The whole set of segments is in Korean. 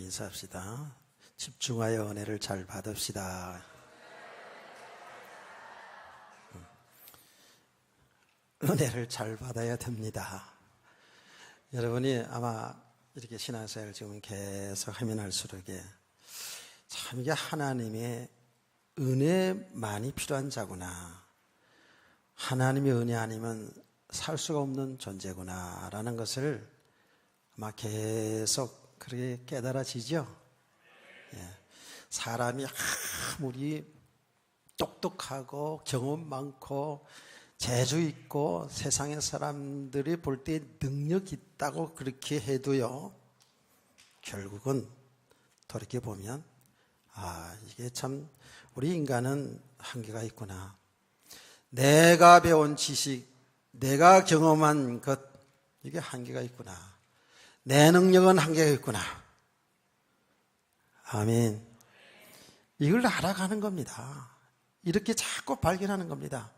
인사합시다. 집중하여 은혜를 잘 받읍시다. 은혜를 잘 받아야 됩니다. 여러분이 아마 이렇게 신앙생활을 지금 계속 하면 할수록 참 이게 하나님의 은혜만이 필요한 자구나, 하나님의 은혜 아니면 살 수가 없는 존재구나 라는 것을 아마 계속 그렇게 깨달아지죠. 사람이 아무리 똑똑하고 경험 많고 재주 있고 세상의 사람들이 볼 때 능력 있다고 그렇게 해도요, 결국은 돌이켜보면 이게 참 우리 인간은 한계가 있구나. 내가 배운 지식, 내가 경험한 것, 이게 한계가 있구나. 내 능력은 한계가 있구나. 아멘. 이걸 알아가는 겁니다. 이렇게 자꾸 발견하는 겁니다.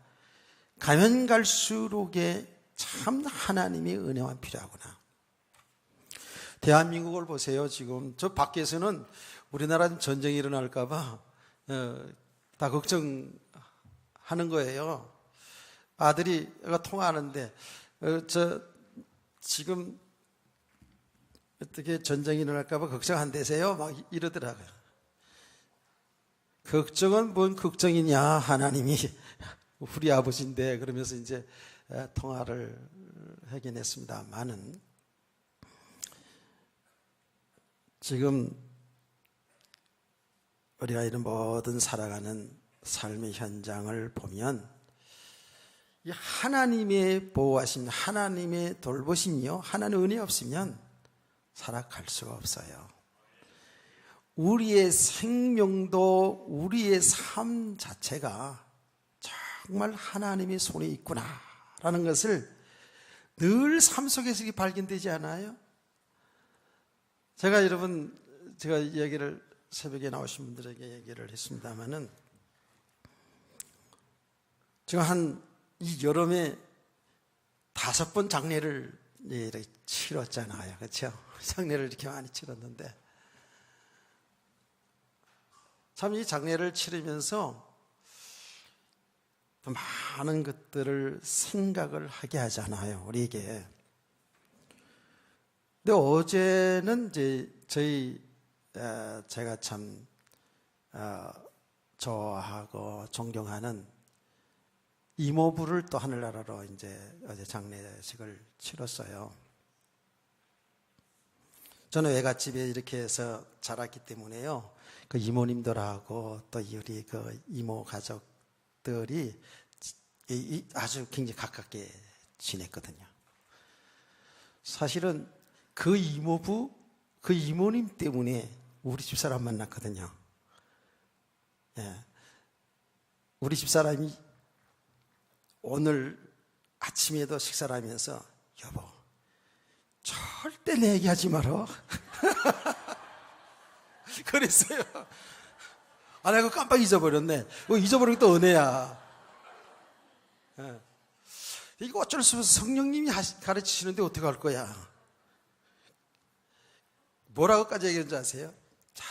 가면 갈수록에 참 하나님의 은혜만 필요하구나. 대한민국을 보세요. 지금 저 밖에서는 우리나라 전쟁이 일어날까봐 다 걱정하는 거예요. 아들이 통화하는데 지금 어떻게 전쟁이 일어날까봐 걱정 안 되세요? 막 이러더라고요. 걱정은 뭔 걱정이냐, 하나님이 우리 아버지인데, 그러면서 이제 통화를 하긴 했습니다만은, 지금 우리가 이런 모든 살아가는 삶의 현장을 보면 이 하나님의 보호하심, 하나님의 돌보심이요, 하나님의 은혜 없으면 살아갈 수가 없어요. 우리의 생명도, 우리의 삶 자체가 정말 하나님의 손에 있구나라는 것을 늘 삶 속에서 발견되지 않아요? 제가 제가 이야기를 새벽에 나오신 분들에게 얘기를 했습니다만은, 지금 이 여름에 5번 장례를 이렇게 치렀잖아요. 그렇죠? 장례를 이렇게 많이 치렀는데, 참 이 장례를 치르면서 많은 것들을 생각을 하게 하잖아요, 우리에게. 근데 어제는 이제 제가 참 좋아하고 존경하는 이모부를 또 하늘나라로 이제 어제 장례식을 치렀어요. 저는 외갓집에 이렇게 해서 자랐기 때문에요, 그 이모님들하고 또 우리 그 이모 가족들이 아주 굉장히 가깝게 지냈거든요. 사실은 그 이모부, 그 이모님 때문에 우리 집사람 만났거든요. 우리 집사람이 오늘 아침에도 식사를 하면서, 여보, 절대 내 얘기하지 마라. 그랬어요. 내가 깜빡 잊어버렸네. 잊어버린 게 또 은혜야. 이거 어쩔 수 없어. 성령님이 가르치시는데 어떻게 할 거야? 뭐라고까지 얘기했는지 아세요?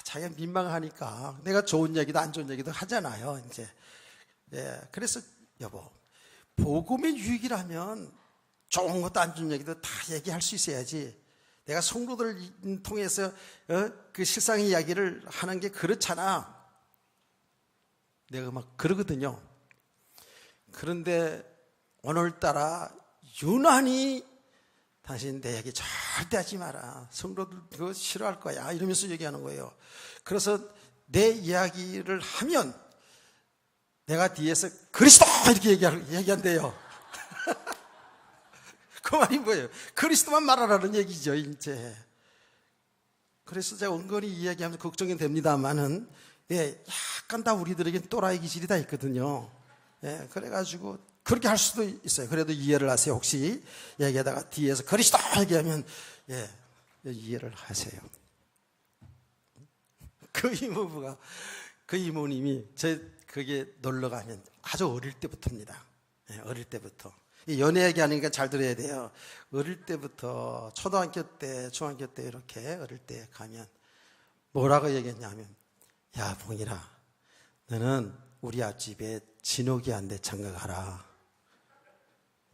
자기가 민망하니까 내가 좋은 얘기도 안 좋은 얘기도 하잖아요, 이제. 그래서 여보, 복음의 유익이라면 좋은 것도 안 좋은 얘기도 다 얘기할 수 있어야지. 내가 성도들을 통해서 그 실상의 이야기를 하는 게 그렇잖아. 내가 막 그러거든요. 그런데 오늘따라 유난히 당신 내 얘기 절대 하지 마라. 성도들 그거 싫어할 거야. 이러면서 얘기하는 거예요. 그래서 내 이야기를 하면 내가 뒤에서 그리스도 이렇게 얘기한대요. 그 말이 뭐예요? 그리스도만 말하라는 얘기죠, 이제. 그래서 제가 은근히 이야기하면서 걱정이 됩니다만은, 약간 다 우리들에겐 또라이 기질이 다 있거든요. 그래가지고 그렇게 할 수도 있어요. 그래도 이해를 하세요. 혹시 얘기하다가 뒤에서 그리스도 얘기하면 이해를 하세요. 그 이모부가, 그 이모님이 그게 놀러 가면 아주 어릴 때부터입니다. 어릴 때부터. 연애 얘기하니까 잘 들어야 돼요. 어릴 때부터 초등학교 때, 중학교 때 이렇게 어릴 때 가면 뭐라고 얘기했냐면, 야 봉일아, 너는 우리 앞집에 진옥이한테 장가가라.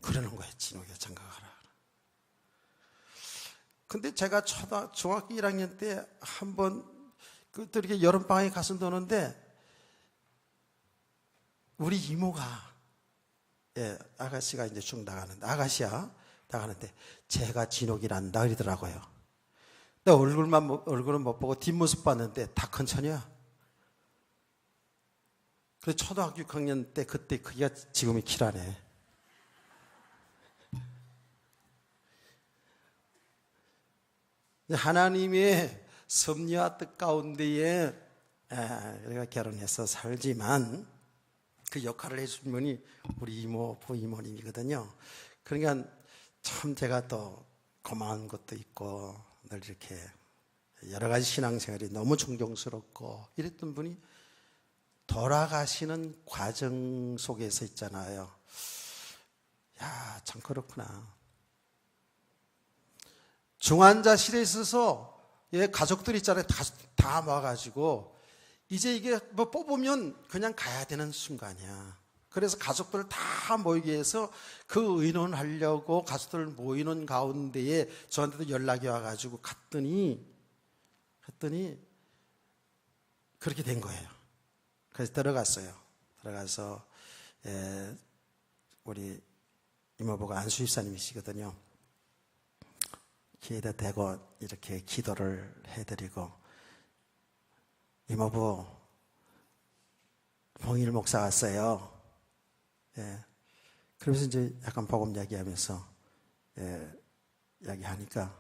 그러는 거예요. 진옥이한테 장가가라. 근데 제가 중학교 1학년 때 한번 그때 이렇게 여름방학에 가서 노는데 우리 이모가, 예, 아가씨가 이제 쭉 나가는데, 아가씨야 나가는데 제가 진옥이란다 그러더라고요. 근데 얼굴은 못 보고 뒷모습 봤는데 다 큰 처녀야. 그래서 초등학교 6학년 때 그때 그게 지금이 키라네. 하나님의 섭리와 뜻 가운데에 우리가 결혼해서 살지만 그 역할을 해준 분이 우리 이모, 부이모님이거든요. 그러니까 참 제가 또 고마운 것도 있고 늘 이렇게 여러 가지 신앙생활이 너무 존경스럽고 이랬던 분이 돌아가시는 과정 속에서 있잖아요. 야, 참 그렇구나. 중환자실에 있어서, 예, 가족들 있잖아요. 다 모아가지고 이제 이게 뭐 뽑으면 그냥 가야 되는 순간이야. 그래서 가족들 다 모이게 해서 그 의논하려고 가족들 모이는 가운데에 저한테도 연락이 와가지고 갔더니 그렇게 된 거예요. 그래서 들어갔어요. 들어가서, 예, 우리 이모부가 안수집사님이시거든요. 귀에다 대고 이렇게 기도를 해드리고, 이모부, 봉일 목사 왔어요. 예. 그러면서 이제 약간 복음 이야기하면서, 예, 이야기하니까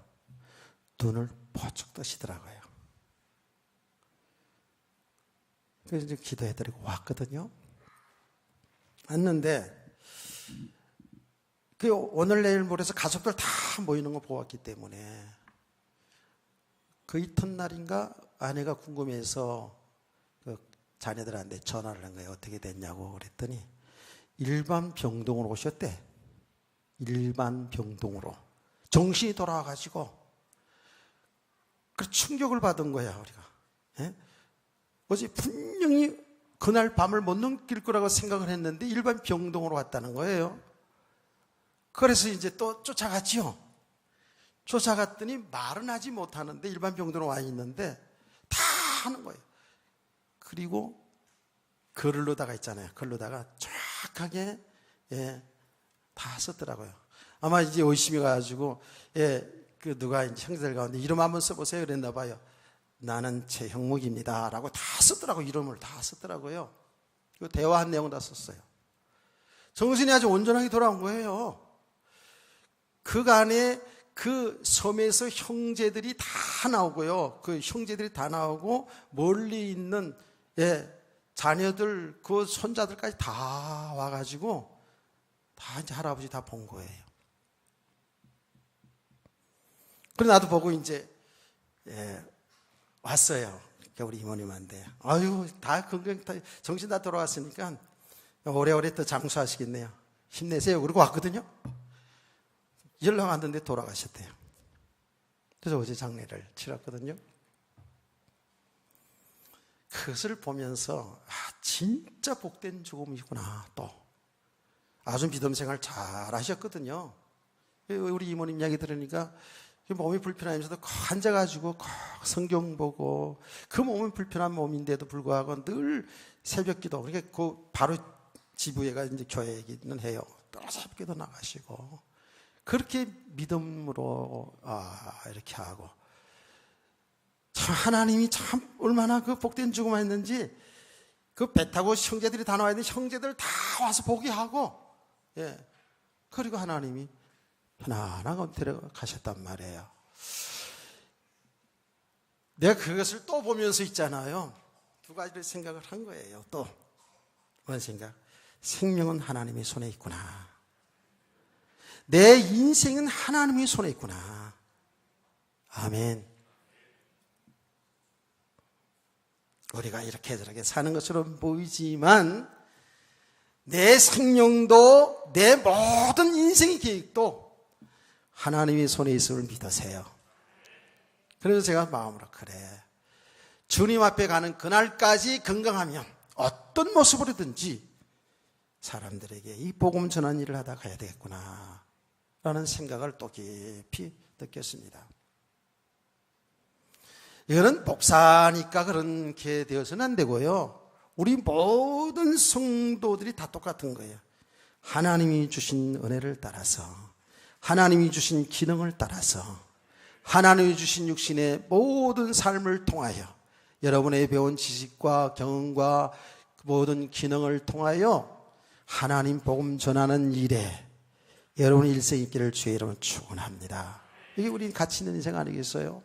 눈을 번쩍 뜨시더라고요. 그래서 이제 기도해드리고 왔거든요. 왔는데, 그 오늘 내일 모레서 가족들 다 모이는 거 보았기 때문에 그 이튿날인가 아내가 궁금해서 그 자녀들한테 전화를 한 거예요. 어떻게 됐냐고 그랬더니 일반 병동으로 오셨대. 일반 병동으로. 정신이 돌아와가지고 그 충격을 받은 거야 우리가. 예? 어제 분명히 그날 밤을 못 넘길 거라고 생각을 했는데 일반 병동으로 왔다는 거예요. 그래서 이제 또 쫓아갔지요. 쫓아갔더니 말은 하지 못하는데 일반 병동으로 와 있는데 다 하는 거예요. 그리고 글로다가 있잖아요. 글로다가 정확하게, 예, 다 썼더라고요. 아마 이제 의심이 가지고, 예, 그 누가 이제 형제들 가운데 이름 한번 써보세요 그랬나 봐요. 나는 최형목입니다 라고 다 썼더라고요. 이름을 다 썼더라고요. 그 대화한 내용 다 썼어요. 정신이 아주 온전하게 돌아온 거예요. 그간에 그 섬에서 형제들이 다 나오고요. 그 형제들이 다 나오고 멀리 있는, 예, 자녀들, 그 손자들까지 다 와가지고 다 이제 할아버지 다 본 거예요. 그래 나도 보고 이제, 예, 왔어요. 우리 이모님한테. 아유, 다 건강, 다 정신 다 돌아왔으니까 오래오래 또 장수하시겠네요. 힘내세요. 그러고 왔거든요. 연락 왔는데 돌아가셨대요. 그래서 어제 장례를 치렀거든요. 그것을 보면서 진짜 복된 죽음이구나. 또 아주 믿음 생활 잘 하셨거든요. 우리 이모님 이야기 들으니까 몸이 불편하면서도 앉아가지고 성경 보고, 그 몸이 불편한 몸인데도 불구하고 늘 새벽기도, 그러니까 그 바로 지부에가 이제 교회이기는 해요. 또 새벽기도 나가시고 그렇게 믿음으로 이렇게 하고, 참 하나님이 참 얼마나 그 복된 죽음을 했는지, 그 배 타고 형제들이 다 나와야 되는데 형제들 다 와서 보게 하고, 예, 그리고 하나님이 하나하나 데려가셨단 말이에요. 내가 그것을 또 보면서 있잖아요. 두 가지를 생각을 한 거예요. 또 뭔 생각? 생명은 하나님의 손에 있구나. 내 인생은 하나님의 손에 있구나. 아멘. 우리가 이렇게 저렇게 사는 것처럼 보이지만 내 생명도 내 모든 인생의 계획도 하나님의 손에 있음을 믿으세요. 그래서 제가 마음으로, 그래, 주님 앞에 가는 그날까지 건강하면 어떤 모습으로든지 사람들에게 이 복음 전한 일을 하다 가야 되겠구나 라는 생각을 또 깊이 느꼈습니다. 이거는 목사니까 그렇게 되어서는 안 되고요. 우리 모든 성도들이 다 똑같은 거예요. 하나님이 주신 은혜를 따라서, 하나님이 주신 기능을 따라서, 하나님이 주신 육신의 모든 삶을 통하여, 여러분의 배운 지식과 경험과 모든 기능을 통하여 하나님 복음 전하는 일에 여러분의 일생 있기를 주의 이름으로 축원합니다. 이게 우리 가치 있는 인생 아니겠어요?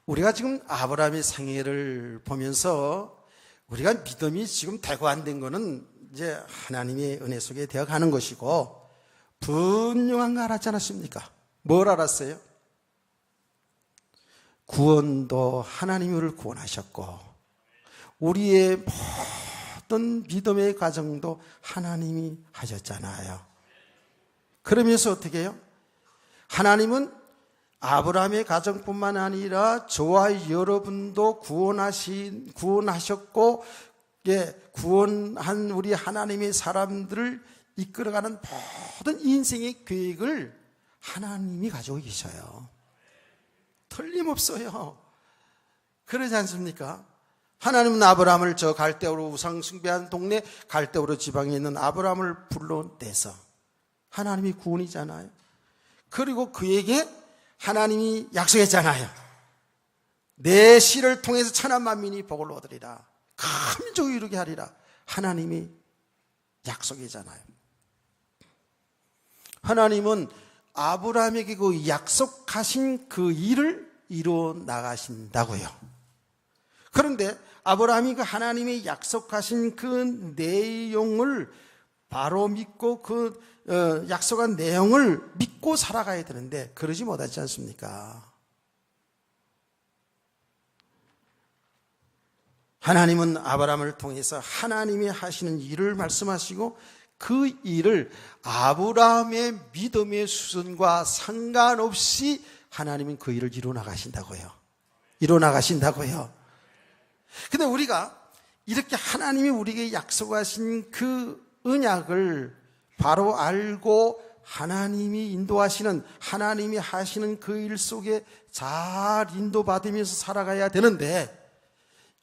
우리가 지금 아브라함의 생애를 보면서 우리가 믿음이 지금 되고 안 된 거는 이제 하나님의 은혜 속에 되어가는 것이고, 분명한 거 알았지 않았습니까? 뭘 알았어요? 구원도 하나님이 우리를 구원하셨고, 우리의 모든 믿음의 과정도 하나님이 하셨잖아요. 그러면서 어떻게 해요? 하나님은 아브라함의 가정뿐만 아니라 저와 여러분도 구원하셨고, 구원한 우리 하나님의 사람들을 이끌어가는 모든 인생의 계획을 하나님이 가지고 계셔요. 틀림없어요. 그러지 않습니까? 하나님은 아브라함을 저 갈대우로 우상 숭배한 동네 갈대우로 지방에 있는 아브라함을 불러내서 하나님이 구원이잖아요. 그리고 그에게 하나님이 약속했잖아요. 내 씨를 통해서 천한 만민이 복을 얻으리라. 큰 민족을 이루게 하리라. 하나님이 약속이잖아요. 하나님은 아브라함에게 그 약속하신 그 일을 이루어 나가신다고요. 그런데 아브라함이 그 하나님이 약속하신 그 내용을 바로 믿고 그 약속한 내용을 믿고 살아가야 되는데 그러지 못하지 않습니까? 하나님은 아브라함을 통해서 하나님이 하시는 일을 말씀하시고 그 일을 아브라함의 믿음의 수준과 상관없이 하나님은 그 일을 이루어나가신다고요. 이루어나가신다고요. 근데 우리가 이렇게 하나님이 우리에게 약속하신 그 언약을 바로 알고 하나님이 인도하시는, 하나님이 하시는 그 일 속에 잘 인도받으면서 살아가야 되는데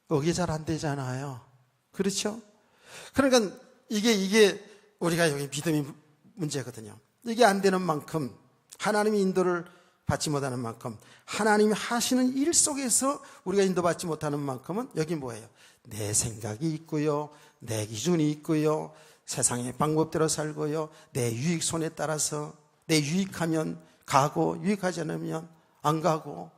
그게 잘 안 되잖아요. 그렇죠? 그러니까 이게 우리가 여기 믿음이 문제거든요. 이게 안 되는 만큼, 하나님의 인도를 받지 못하는 만큼, 하나님이 하시는 일 속에서 우리가 인도받지 못하는 만큼은 여기 뭐예요? 내 생각이 있고요, 내 기준이 있고요, 세상의 방법대로 살고요, 내 유익 손에 따라서, 내 유익하면 가고 유익하지 않으면 안 가고,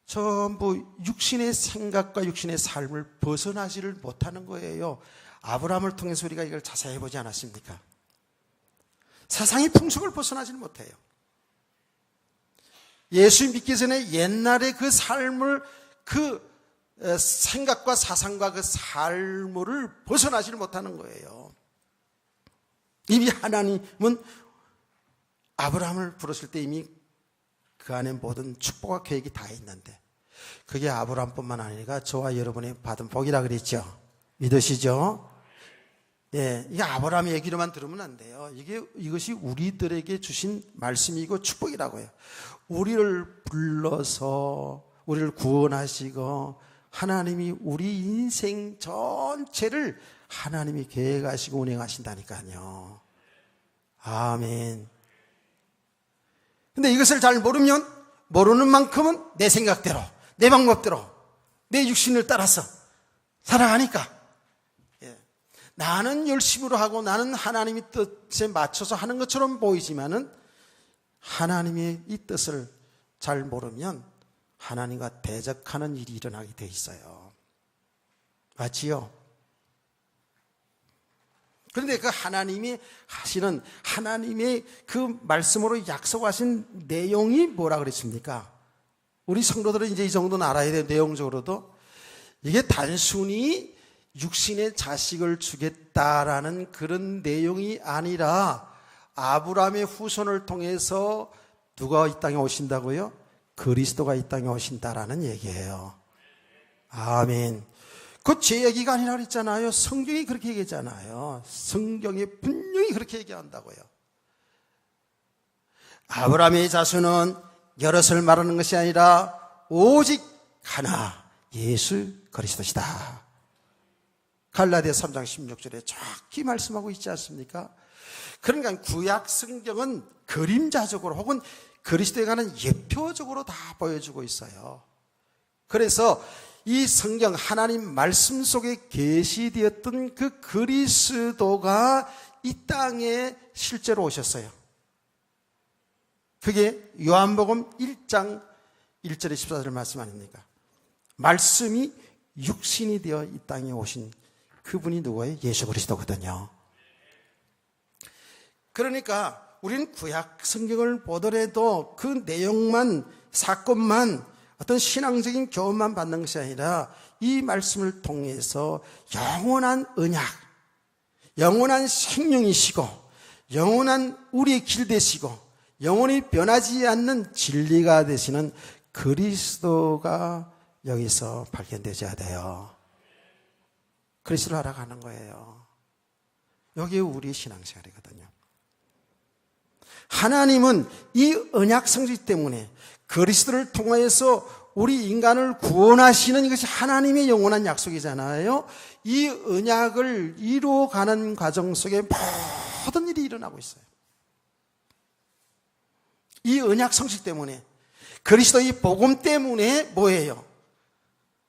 전부 육신의 생각과 육신의 삶을 벗어나지를 못하는 거예요. 아브라함을 통해서 우리가 이걸 자세히 보지 않았습니까? 세상의 풍속을 벗어나지를 못해요. 예수 믿기 전에 옛날의 그 삶을, 그 생각과 사상과 그 삶을 벗어나지를 못하는 거예요. 이미 하나님은 아브라함을 부르실 때 이미 그 안에 모든 축복과 계획이 다 있는데, 그게 아브라함뿐만 아니라 저와 여러분이 받은 복이라 그랬죠. 믿으시죠? 예, 이게 아브라함의 얘기로만 들으면 안 돼요. 이것이 우리들에게 주신 말씀이고 축복이라고요. 우리를 불러서 우리를 구원하시고 하나님이 우리 인생 전체를 하나님이 계획하시고 운행하신다니까요. 아멘. 근데 이것을 잘 모르면, 모르는 만큼은 내 생각대로, 내 방법대로, 내 육신을 따라서 살아가니까, 나는 열심으로 하고 나는 하나님의 뜻에 맞춰서 하는 것처럼 보이지만은 하나님의 이 뜻을 잘 모르면 하나님과 대적하는 일이 일어나게 돼 있어요. 맞지요? 그런데 그 하나님이 하시는, 하나님의 그 말씀으로 약속하신 내용이 뭐라 그랬습니까? 우리 성도들은 이제 이 정도는 알아야 돼요. 내용적으로도. 이게 단순히 육신의 자식을 주겠다라는 그런 내용이 아니라 아브라함의 후손을 통해서 누가 이 땅에 오신다고요? 그리스도가 이 땅에 오신다라는 얘기예요. 아멘. 그 제 얘기가 아니라 그랬잖아요. 성경이 그렇게 얘기했잖아요. 성경이 분명히 그렇게 얘기한다고요. 아브라함의 자손은 여럿을 말하는 것이 아니라 오직 하나, 예수 그리스도시다. 갈라디아 3장 16절에 정확히 말씀하고 있지 않습니까? 그러니까 구약 성경은 그림자적으로 혹은 그리스도에 관한 예표적으로 다 보여주고 있어요. 그래서 이 성경 하나님 말씀 속에 계시되었던 그 그리스도가 이 땅에 실제로 오셨어요. 그게 요한복음 1장 1절에 14절 말씀 아닙니까? 말씀이 육신이 되어 이 땅에 오신 그분이 누구예요? 예수 그리스도거든요. 그러니까 우리는 구약 성경을 보더라도 그 내용만, 사건만, 어떤 신앙적인 교훈만 받는 것이 아니라 이 말씀을 통해서 영원한 언약, 영원한 생명이시고 영원한 우리의 길 되시고 영원히 변하지 않는 진리가 되시는 그리스도가 여기서 발견되셔야 돼요. 그리스도를 알아가는 거예요. 여기에 우리의 신앙생활이거든요. 하나님은 이 언약 성취 때문에 그리스도를 통하여서 우리 인간을 구원하시는 이것이 하나님의 영원한 약속이잖아요. 이 언약을 이루어가는 과정 속에 모든 일이 일어나고 있어요. 이 언약 성취 때문에, 그리스도의 복음 때문에 뭐예요?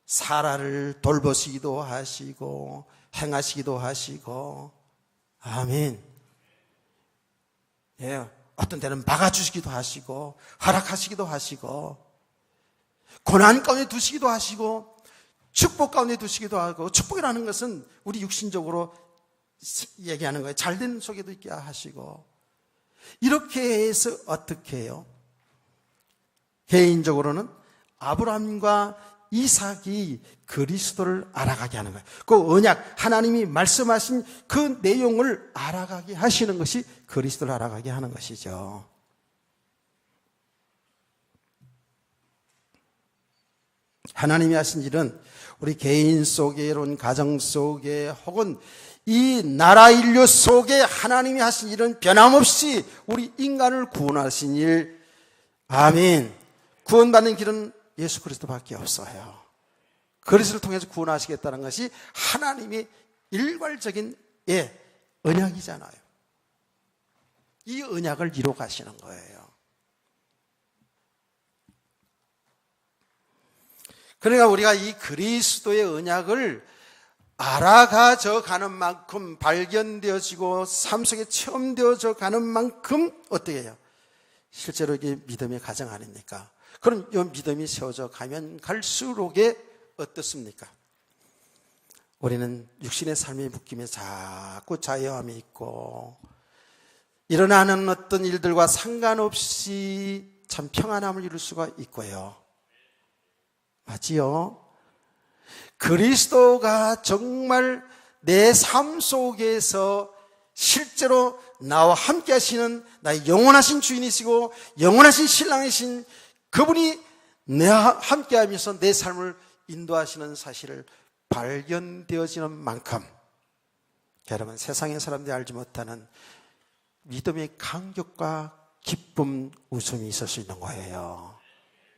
사라를 돌보시기도 하시고 행하시기도 하시고, 아멘. 예, 어떤 때는 막아주시기도 하시고 허락하시기도 하시고 고난 가운데 두시기도 하시고 축복 가운데 두시기도 하고, 축복이라는 것은 우리 육신적으로 얘기하는 거예요. 잘된 속에도 있게 하시고, 이렇게 해서 어떻게 해요? 개인적으로는 아브라함과 이삭이 그리스도를 알아가게 하는 거예요. 그 언약, 하나님이 말씀하신 그 내용을 알아가게 하시는 것이 그리스도를 알아가게 하는 것이죠. 하나님이 하신 일은 우리 개인 속에, 이런 가정 속에, 혹은 이 나라 인류 속에 하나님이 하신 일은 변함없이 우리 인간을 구원하신 일, 아멘. 구원받는 길은 예수 그리스도밖에 없어요. 그리스도를 통해서 구원하시겠다는 것이 하나님의 일괄적인 언약이잖아요. 이 언약을 이루어 가시는 거예요. 그러니까 우리가 이 그리스도의 언약을 알아가져 가는 만큼, 발견되어지고 삶 속에 체험되어져 가는 만큼 어떻게 해요? 실제로 이게 믿음의 가정 아닙니까? 그럼 이 믿음이 세워져 가면 갈수록에 어떻습니까? 우리는 육신의 삶의 묶임에 자꾸 자유함이 있고, 일어나는 어떤 일들과 상관없이 참 평안함을 이룰 수가 있고요. 맞지요? 그리스도가 정말 내 삶 속에서 실제로 나와 함께 하시는 나의 영원하신 주인이시고 영원하신 신랑이신 그분이 내와 함께 하면서 내 삶을 인도하시는 사실을 발견되어지는 만큼, 여러분, 세상의 사람들이 알지 못하는 믿음의 감격과 기쁨, 웃음이 있을 수 있는 거예요.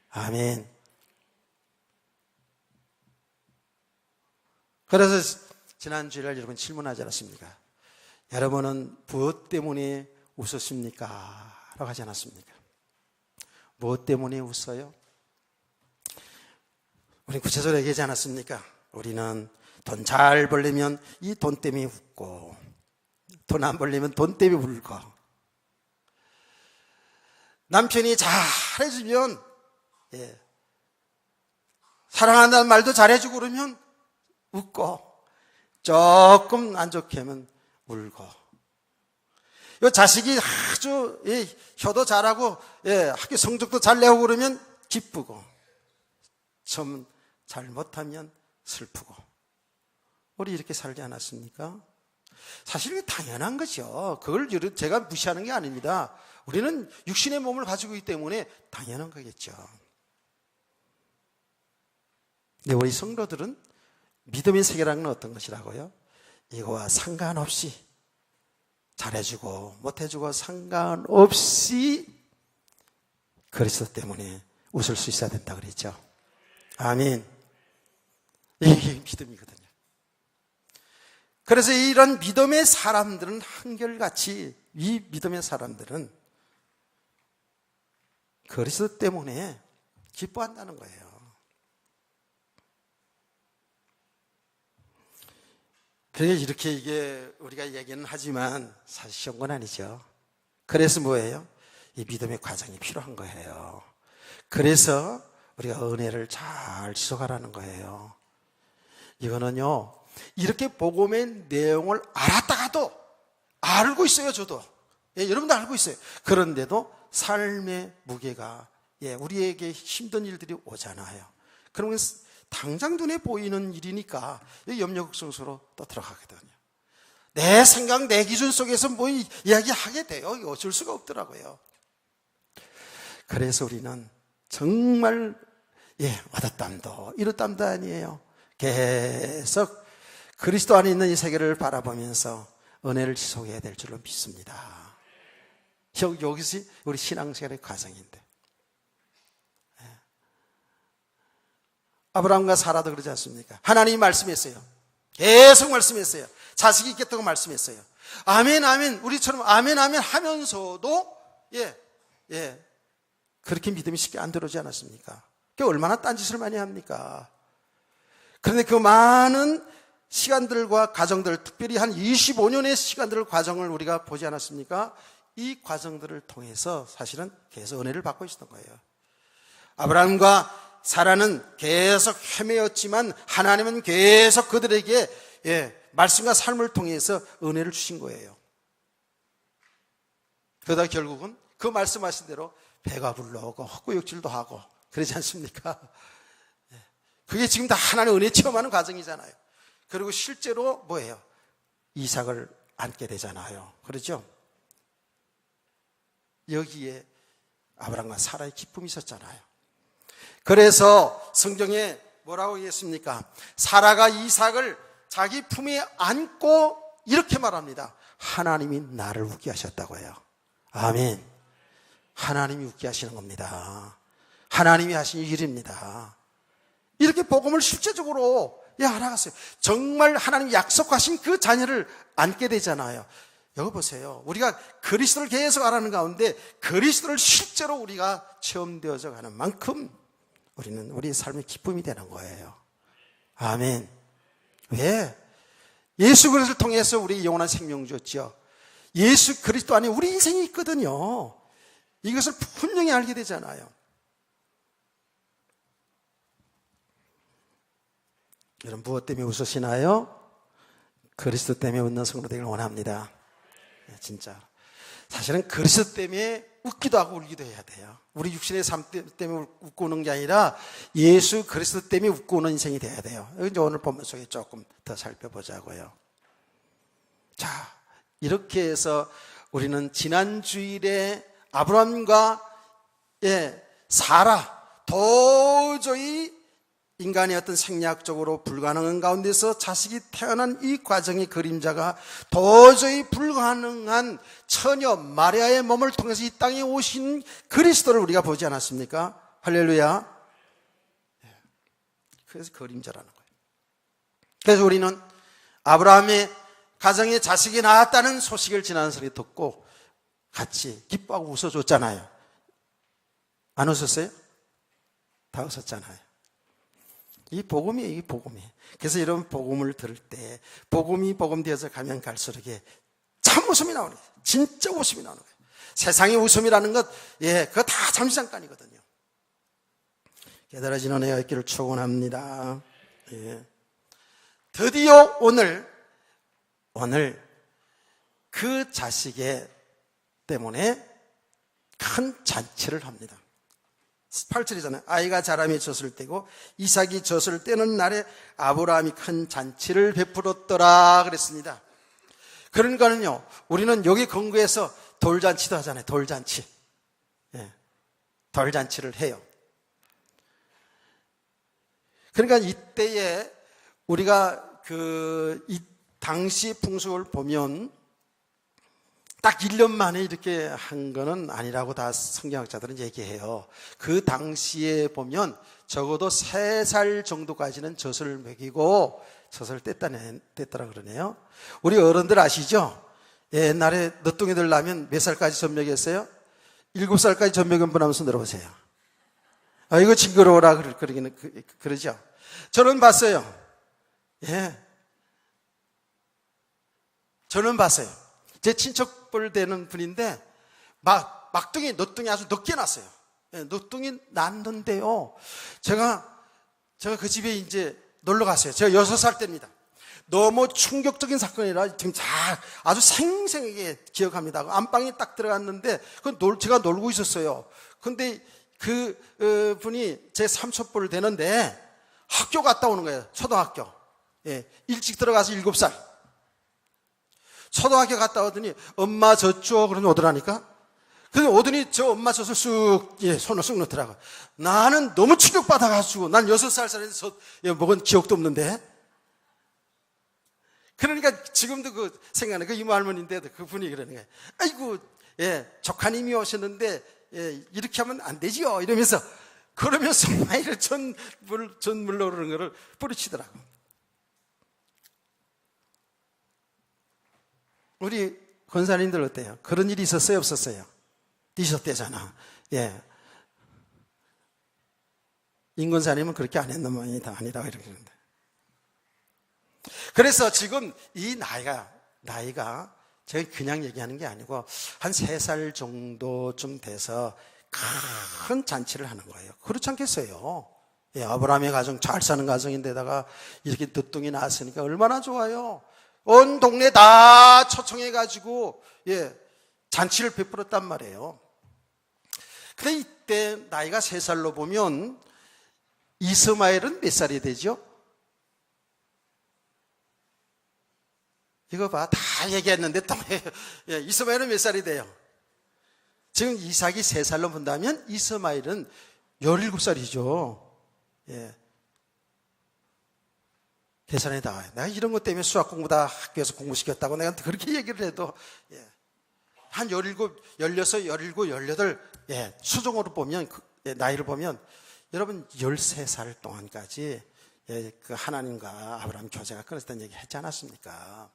아멘. 그래서 지난 주일날 여러분 질문하지 않았습니까? 여러분은 무엇 때문에 웃으십니까? 라고 하지 않았습니까? 무엇 때문에 웃어요? 우리 구체적으로 얘기하지 않았습니까? 우리는 돈 잘 벌려면 이 돈 때문에 웃고, 돈 안 벌려면 돈 때문에 울고, 남편이 잘해주면 사랑한다는 말도 잘해주고 그러면 웃고, 조금 안 좋게 하면 울고, 요 자식이 아주 효도 잘하고 학교 성적도 잘 내고 그러면 기쁘고, 좀 잘못하면 슬프고. 우리 이렇게 살지 않았습니까? 사실 이게 당연한 거죠. 그걸 제가 무시하는 게 아닙니다. 우리는 육신의 몸을 가지고 있기 때문에 당연한 거겠죠. 근데 우리 성도들은 믿음의 세계라는 건 어떤 것이라고요? 이거와 상관없이 잘해주고 못해주고 상관없이 그리스도 때문에 웃을 수 있어야 된다 그랬죠. 아멘. 이게 믿음이거든요. 그래서 이런 믿음의 사람들은 한결같이 이 믿음의 사람들은 그리스도 때문에 기뻐한다는 거예요. 그러니까 이렇게 이게 우리가 얘기는 하지만 사실 쉬운 건 아니죠. 그래서 뭐예요? 이 믿음의 과정이 필요한 거예요. 그래서 우리가 은혜를 잘 지속하라는 거예요. 이거는요, 이렇게 복음의 내용을 알았다가도 알고 있어요, 저도. 예, 여러분도 알고 있어요. 그런데도 삶의 무게가 우리에게 힘든 일들이 오잖아요. 그러면 당장 눈에 보이는 일이니까 염려걱정스로 또 들어가거든요. 내 생각, 내 기준 속에서 뭐 이야기하게 돼요. 어쩔 수가 없더라고요. 그래서 우리는 정말 얻었담도 이렇담도 아니에요. 계속 그리스도 안에 있는 이 세계를 바라보면서 은혜를 지속해야 될 줄로 믿습니다. 여기서 우리 신앙생활의 과정인데, 아브라함과 사라도 그러지 않습니까? 하나님이 말씀했어요. 계속 말씀했어요. 자식이 있겠다고 말씀했어요. 아멘 아멘, 우리처럼 아멘 아멘 하면서도 그렇게 믿음이 쉽게 안 들어오지 않았습니까? 그게 얼마나 딴짓을 많이 합니까? 그런데 그 많은 시간들과 과정들, 특별히 한 25년의 시간들 과정을 우리가 보지 않았습니까? 이 과정들을 통해서 사실은 계속 은혜를 받고 있었던 거예요. 아브라함과 사라는 계속 헤매었지만 하나님은 계속 그들에게 말씀과 삶을 통해서 은혜를 주신 거예요. 그러다 결국은 그 말씀하신 대로 배가 불러오고 헛구역질도 하고 그러지 않습니까? 그게 지금 다 하나님의 은혜 체험하는 과정이잖아요. 그리고 실제로 뭐예요? 이삭을 안게 되잖아요. 그렇죠? 여기에 아브라함과 사라의 기쁨이 있었잖아요. 그래서 성경에 뭐라고 했습니까? 사라가 이삭을 자기 품에 안고 이렇게 말합니다. 하나님이 나를 웃게 하셨다고 해요. 아멘. 하나님이 웃게 하시는 겁니다. 하나님이 하신 일입니다. 이렇게 복음을 실제적으로 알아갔어요. 정말 하나님이 약속하신 그 자녀를 안게 되잖아요. 여기 보세요. 우리가 그리스도를 계속 알아가는 가운데 그리스도를 실제로 우리가 체험되어져 가는 만큼 우리는 우리의 삶의 기쁨이 되는 거예요. 아멘. 왜? 예수 그리스도를 통해서 우리 영원한 생명 줬죠. 예수 그리스도 안에 우리 인생이 있거든요. 이것을 분명히 알게 되잖아요. 여러분 무엇 때문에 웃으시나요? 그리스도 때문에 웃는 성도 되기를 원합니다. 진짜 사실은 그리스도 때문에 웃기도 하고 울기도 해야 돼요. 우리 육신의 삶 때문에 웃고 우는 게 아니라 예수 그리스도 때문에 웃고 우는 인생이 돼야 돼요. 이제 오늘 본문 속에 조금 더 살펴보자고요. 자, 이렇게 해서 우리는 지난 주일에 아브라함과 사라, 도저히 인간의 어떤 생리학적으로 불가능한 가운데서 자식이 태어난 이 과정의 그림자가 도저히 불가능한 처녀 마리아의 몸을 통해서 이 땅에 오신 그리스도를 우리가 보지 않았습니까? 할렐루야. 그래서 그림자라는 거예요. 그래서 우리는 아브라함의 가정에 자식이 낳았다는 소식을 지난주에 듣고 같이 기뻐하고 웃어줬잖아요. 안 웃었어요? 다 웃었잖아요. 이 복음이에요, 이 복음이. 그래서 여러분 복음을 들을 때 복음이 복음되어서 가면 갈수록 참 웃음이 나오는 거예요. 진짜 웃음이 나오는 거예요. 세상의 웃음이라는 것, 그거 다 잠시 잠깐이거든요. 깨달아진 은혜가 있기를 축원합니다. 드디어 오늘 그 자식의 때문에 큰 잔치를 합니다. 8절이잖아요. 아이가 자라매 졌을 때고 이삭이 졌을 때는 날에 아브라함이 큰 잔치를 베풀었더라 그랬습니다. 그러니까는요, 우리는 여기 근거해서 돌잔치도 하잖아요. 돌잔치. 돌잔치를 해요. 그러니까 이때에 우리가 이 당시 풍속을 보면 딱 1년 만에 이렇게 한 거는 아니라고 다 성경학자들은 얘기해요. 그 당시에 보면 적어도 3살 정도까지는 젖을 먹이고 젖을 뗐더라 그러네요. 우리 어른들 아시죠? 옛날에 늦둥이들 나면 몇 살까지 젖 먹였어요? 7살까지 젖 먹인 분 한번 손 들어보세요. 이거 징그러워라 그러죠. 저는 봤어요. 예. 저는 봤어요. 제 친척뻘 되는 분인데 막둥이 늦둥이 아주 늦게 났어요. 예, 늦둥이 났는데요. 제가 그 집에 이제 놀러 갔어요. 제가 6살 때입니다. 너무 충격적인 사건이라 지금 아주 생생하게 기억합니다. 안방에 딱 들어갔는데 제가 놀고 있었어요. 근데 그 분이 제 삼촌뻘 되는데 학교 갔다 오는 거예요. 초등학교. 예, 일찍 들어가서 7살. 초등학교 갔다 오더니 엄마 젖줘 그러면 오더라니까. 그래서 오더니 저 엄마 젖을 손을 쑥 넣더라고. 나는 너무 충격받아가지고 난 6살에서 먹은 기억도 없는데. 그러니까 지금도 생각나. 이모 할머니인데도 그분이 그러는 거예요. 아이고, 조카님이 오셨는데 이렇게 하면 안 되지요 이러면서 그러면서 마이를 전물로 그러는 거를 뿌리치더라고. 우리 권사님들 어때요? 그런 일이 있었어요? 없었어요? 있었대잖아. 예. 임권사님은 그렇게 안 했는 모양이다. 아니라고 이렇게 그러는데. 그래서 지금 이 나이가 제가 그냥 얘기하는 게 아니고 한 3살 정도쯤 돼서 큰 잔치를 하는 거예요. 그렇지 않겠어요? 예, 아브라함의 가정 잘 사는 가정인데다가 이렇게 늦둥이 낳았으니까 얼마나 좋아요. 온 동네 다 초청해가지고 잔치를 베풀었단 말이에요. 근데 이때 나이가 3살로 보면 이스마엘은 몇 살이 되죠? 이거 봐, 다 얘기했는데 또 이스마엘은 몇 살이 돼요? 지금 이삭이 3살로 본다면 이스마엘은 17살이죠. 예. 계산해 나와요. 내가 이런 것 때문에 수학 공부 다 학교에서 공부시켰다고 내가 그렇게 얘기를 해도 한 17, 16, 17, 18 수정으로 보면 나이를 보면 여러분 13살 동안까지 그 하나님과 아브라함 교제가 끊어졌다는 얘기 했지 않았습니까?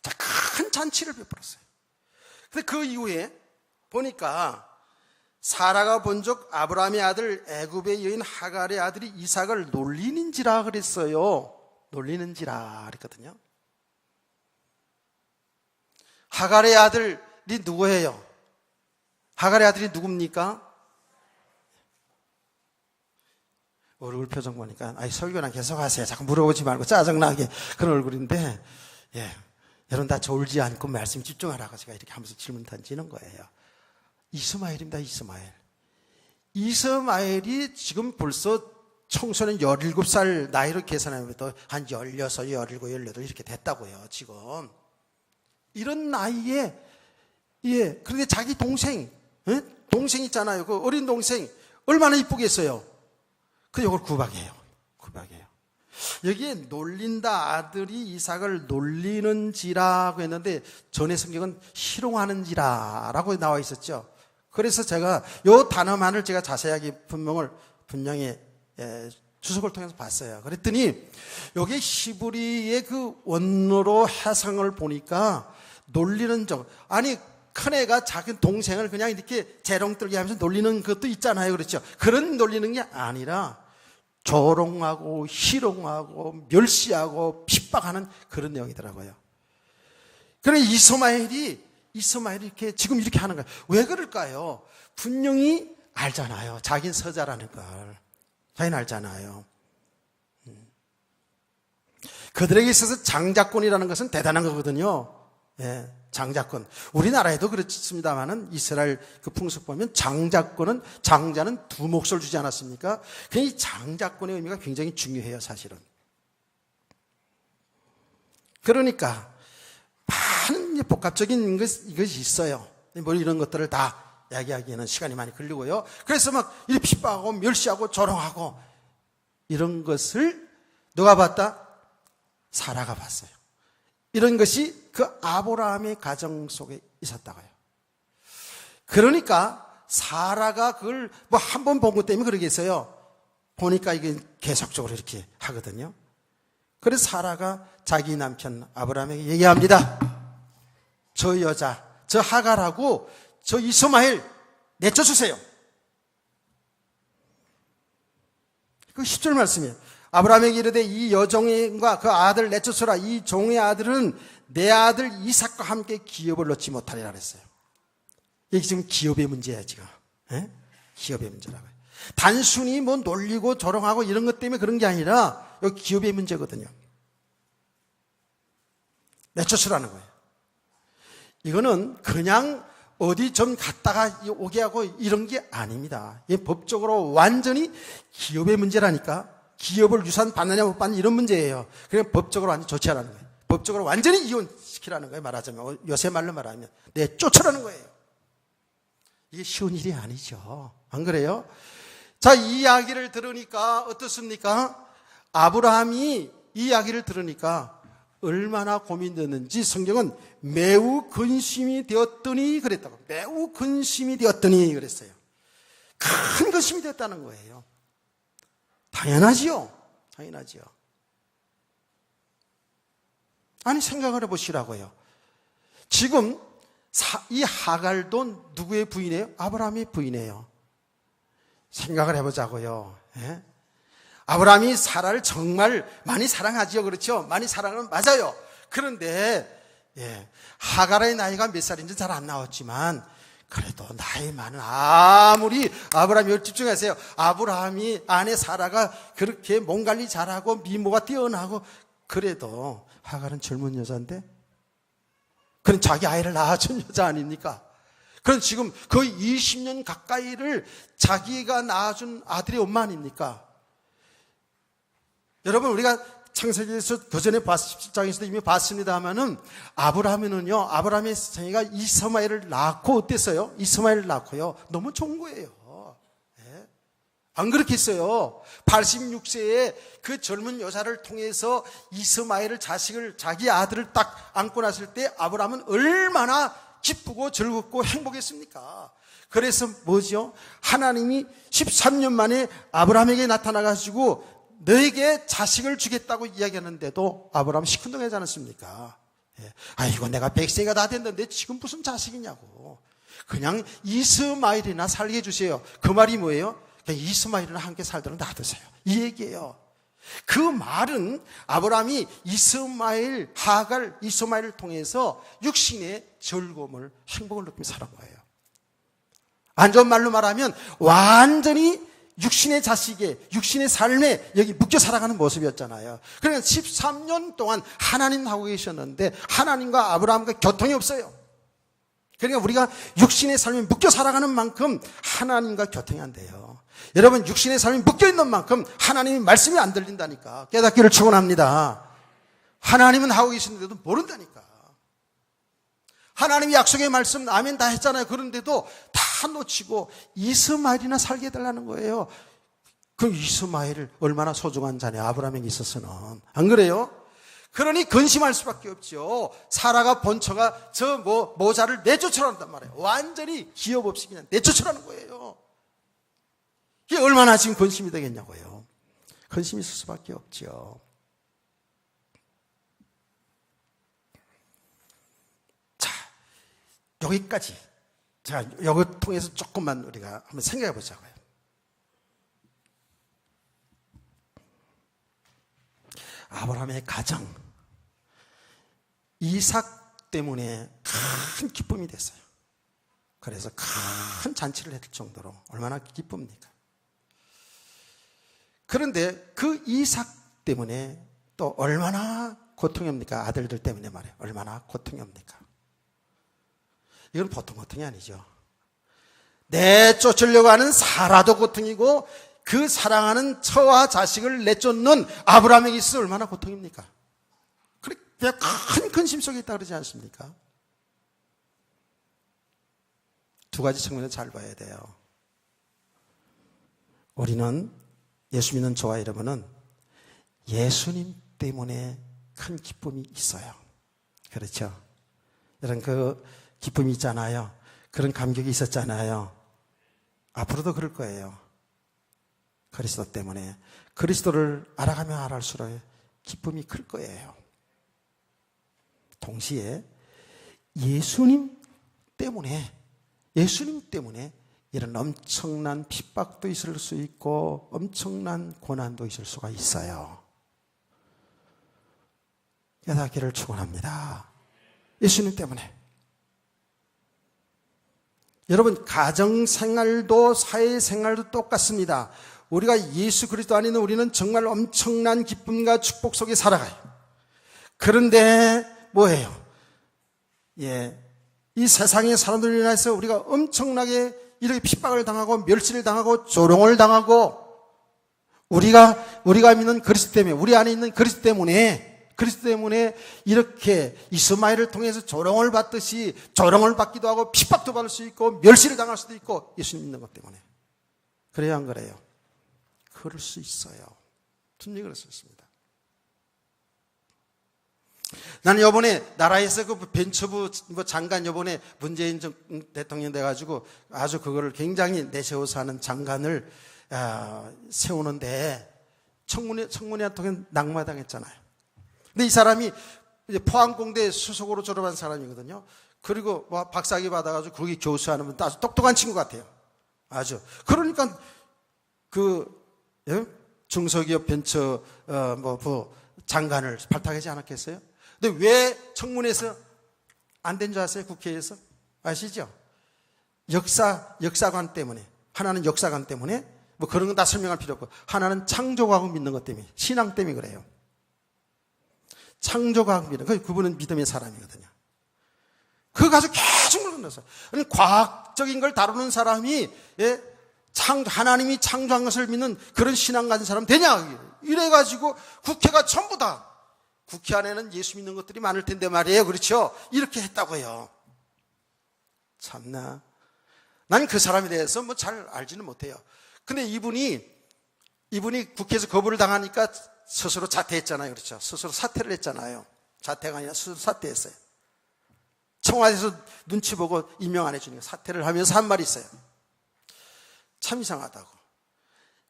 자, 큰 잔치를 베풀었어요. 근데 그 이후에 보니까 사라가 본즉 아브라함의 아들 애굽의 여인 하갈의 아들이 이삭을 놀리는지라 그랬어요. 놀리는지라 그랬거든요. 하갈의 아들이 누구예요? 하갈의 아들이 누굽니까? 얼굴 표정 보니까 설교나 계속하세요. 자꾸 물어보지 말고 짜증나게 그런 얼굴인데 여러분 다 졸지 않고 말씀 집중하라고 제가 이렇게 하면서 질문 던지는 거예요. 이스마엘입니다. 이스마엘이 지금 벌써 청소년 17살 나이로 계산하면 한 16, 17, 18 이렇게 됐다고요. 지금 이런 나이에 그런데 자기 동생 있잖아요. 그 어린 동생 얼마나 이쁘겠어요. 근데 이걸 구박해요. 여기에 놀린다 아들이 이삭을 놀리는지라고 했는데 전의 성경은 희롱하는지라라고 나와 있었죠. 그래서 제가 요 단어만을 제가 자세하게 분명히 주석을 통해서 봤어요. 그랬더니 여기 히브리의 그 원어로 해상을 보니까 놀리는 큰 애가 작은 동생을 그냥 이렇게 재롱떨게 하면서 놀리는 것도 있잖아요. 그렇죠? 그런 놀리는 게 아니라 조롱하고 희롱하고 멸시하고 핍박하는 그런 내용이더라고요. 그래 이스마엘이 이렇게 지금 이렇게 하는 거예요. 왜 그럴까요? 분명히 알잖아요. 자기는 서자라는 걸. 자기는 알잖아요. 그들에게 있어서 장자권이라는 것은 대단한 거거든요. 장자권. 우리나라에도 그렇습니다만은 이스라엘 그 풍습 보면 장자권은 장자는 두 몫을 주지 않았습니까? 이 장자권의 의미가 굉장히 중요해요, 사실은. 그러니까 많은 복합적인 이것이 있어요. 뭐 이런 것들을 다 야기하기에는 시간이 많이 걸리고요. 그래서 막 이렇게 핍박하고 멸시하고 조롱하고 이런 것을 누가 봤다? 사라가 봤어요. 이런 것이 그 아브라함의 가정 속에 있었다고요. 그러니까 사라가 그걸 뭐 한 번 본 것 때문에 그러겠어요. 보니까 이게 계속적으로 이렇게 하거든요. 그래서 사라가 자기 남편 아브라함에게 얘기합니다. 저 여자, 저 하갈하고 저 이스마엘 내쫓으세요. 그 10절 말씀이에요. 아브라함에게 이르되 이 여종과 그 아들 내쫓으라. 이 종의 아들은 내 아들 이삭과 함께 기업을 얻지 못하리라 그랬어요. 이게 지금 기업의 문제야 지금. 예? 기업의 문제라고요. 단순히 뭐 놀리고 조롱하고 이런 것 때문에 그런 게 아니라 여기 기업의 문제거든요. 내쫓으라는 거예요. 이거는 그냥 어디 좀 갔다가 오게 하고 이런 게 아닙니다. 이게 법적으로 완전히 기업의 문제라니까. 기업을 유산 받느냐 못 받느냐 이런 문제예요. 그냥 법적으로 완전히 조치하라는 거예요. 법적으로 완전히 이혼시키라는 거예요. 말하자면 요새 말로 말하면 내쫓으라는 거예요. 이게 쉬운 일이 아니죠. 안 그래요? 자, 이 이야기를 들으니까 어떻습니까? 아브라함이 이 이야기를 들으니까 얼마나 고민되었는지 성경은 매우 근심이 되었더니 그랬다고. 매우 근심이 되었더니 그랬어요. 큰 근심이 되었다는 거예요. 당연하지요. 당연하지요. 아니 생각을 해보시라고요. 지금 이 하갈도 누구의 부인이에요? 아브라함의 부인이에요. 생각을 해보자고요. 예? 아브라함이 사라를 정말 많이 사랑하지요. 그렇죠? 많이 사랑하는 맞아요. 그런데 하갈의 나이가 몇 살인지 잘 안 나왔지만 그래도 나이 많은 아무리 아브라함이 집중하세요. 아브라함이 아내 사라가 그렇게 몸 관리 잘하고 미모가 뛰어나고 그래도 하갈은 젊은 여자인데 그런 자기 아이를 낳아준 여자 아닙니까? 그럼 지금 거의 20년 가까이를 자기가 낳아준 아들의 엄마 아닙니까? 여러분 우리가 창세기에서 그 전에 17장에서도 이미 봤습니다만은 아브라함은요, 아브라함의 생애가 이스마엘을 낳고 어땠어요? 이스마엘을 낳고요. 너무 좋은 거예요. 네? 안 그렇겠어요? 86세에 그 젊은 여자를 통해서 이스마엘을 자식을 자기 아들을 딱 안고 났을 때 아브라함은 얼마나 기쁘고 즐겁고 행복했습니까? 그래서 뭐죠? 하나님이 13년 만에 아브라함에게 나타나가지고 너에게 자식을 주겠다고 이야기하는데도 아브라함 시큰둥하지 않았습니까? 아이고 내가 100세가 다 됐는데 지금 무슨 자식이냐고. 그냥 이스마엘이나 살게 해주세요. 그 말이 뭐예요? 그냥 이스마엘이나 함께 살도록 놔두세요. 이 얘기예요. 그 말은 아브라함이 이스마엘, 하갈, 이스마엘을 통해서 육신의 즐거움을, 행복을 느끼며 살은 거예요. 안 좋은 말로 말하면 완전히 육신의 자식의, 육신의 삶에 여기 묶여 살아가는 모습이었잖아요. 그러니까 13년 동안 하나님하고 계셨는데 하나님과 아브라함과 교통이 없어요. 그러니까 우리가 육신의 삶에 묶여 살아가는 만큼 하나님과 교통이 안 돼요. 여러분 육신의 삶이 묶여 있는 만큼 하나님의 말씀이 안 들린다니까. 깨닫기를 축원합니다. 하나님은 하고 계시는데도 모른다니까. 하나님이 약속의 말씀 아멘 다 했잖아요. 그런데도 다 놓치고 이스마엘이나 살게 해달라는 거예요. 그 이스마엘을 얼마나 소중한 자냐 아브라함에게 있어서는. 안 그래요? 그러니 근심할 수밖에 없죠. 사라가 본처가 저 모자를 내쫓으라는 말이에요. 완전히 기업 없이 그냥 내쫓으라는 거예요. 이게 얼마나 지금 근심이 되겠냐고요. 근심이 있을 수밖에 없죠. 자, 여기까지. 자, 이걸 통해서 조금만 우리가 한번 생각해 보자고요. 아브라함의 가정, 이삭 때문에 큰 기쁨이 됐어요. 그래서 큰 잔치를 했을 정도로 얼마나 기쁩니까? 그런데 그 이삭 때문에 또 얼마나 고통이 옵니까? 아들들 때문에 말이에요. 얼마나 고통이 옵니까? 이건 보통 고통이 아니죠. 내쫓으려고 하는 사라도 고통이고 그 사랑하는 처와 자식을 내쫓는 아브라함에게 있어서 얼마나 고통입니까? 그렇게 큰 근심 속에 있다 그러지 않습니까? 두 가지 측면에서 잘 봐야 돼요. 우리는 예수 믿는 저와 여러분은 예수님 때문에 큰 기쁨이 있어요. 그렇죠? 여러분 그 기쁨이 있잖아요. 그런 감격이 있었잖아요. 앞으로도 그럴 거예요. 그리스도 때문에. 그리스도를 알아가면 알아갈수록 기쁨이 클 거예요. 동시에 예수님 때문에 이런 엄청난 핍박도 있을 수 있고 엄청난 고난도 있을 수가 있어요. 깨닫기를 축원합니다. 예수님 때문에. 여러분 가정생활도 사회생활도 똑같습니다. 우리가 예수 그리스도 안에 있는 우리는 정말 엄청난 기쁨과 축복 속에 살아가요. 그런데 뭐예요? 이 세상의 사람들로 인해서 우리가 엄청나게 이렇게 핍박을 당하고 멸시를 당하고 조롱을 당하고 우리가 믿는 그리스도 때문에 우리 안에 있는 그리스도 때문에 이렇게 이스마엘을 통해서 조롱을 받듯이 조롱을 받기도 하고 핍박도 받을 수 있고 멸시를 당할 수도 있고 예수님 믿는 것 때문에. 그래요 안 그래요? 그럴 수 있어요. 분명히 그럴 수 있습니다. 나는 이번에 나라에서 그 벤처부 장관 이번에 문재인 대통령 돼가지고 아주 그거를 굉장히 내세워서 하는 장관을 세우는데 청문회 통해 낙마당했잖아요. 근데 이 사람이 이제 포항공대 수석으로 졸업한 사람이거든요. 그리고 뭐 박사학위 받아가지고 거기 교수하는 분 아주 똑똑한 친구 같아요. 아주. 그러니까 중소기업 벤처 부 장관을 발탁하지 않았겠어요? 근데 왜 청문회에서 안 된 줄 아세요? 국회에서? 아시죠? 역사관 때문에. 하나는 역사관 때문에. 뭐 그런 건 다 설명할 필요 없고. 하나는 창조과학 믿는 것 때문에. 신앙 때문에 그래요. 창조과학 믿는. 그분은 믿음의 사람이거든요. 그거 가지고 계속 물건넣었어요. 과학적인 걸 다루는 사람이 하나님이 창조한 것을 믿는 그런 신앙 가진 사람 되냐? 이래가지고 국회가 전부 다 국회 안에는 예수 믿는 것들이 많을 텐데 말이에요. 그렇죠? 이렇게 했다고요. 참나. 난 그 사람에 대해서 뭐 잘 알지는 못해요. 근데 이분이 국회에서 거부를 당하니까 스스로 자퇴했잖아요. 그렇죠? 스스로 사퇴를 했잖아요. 자퇴가 아니라 스스로 사퇴했어요. 청와대에서 눈치 보고 임명 안 해주니까 사퇴를 하면서 한 말이 있어요. 참 이상하다고.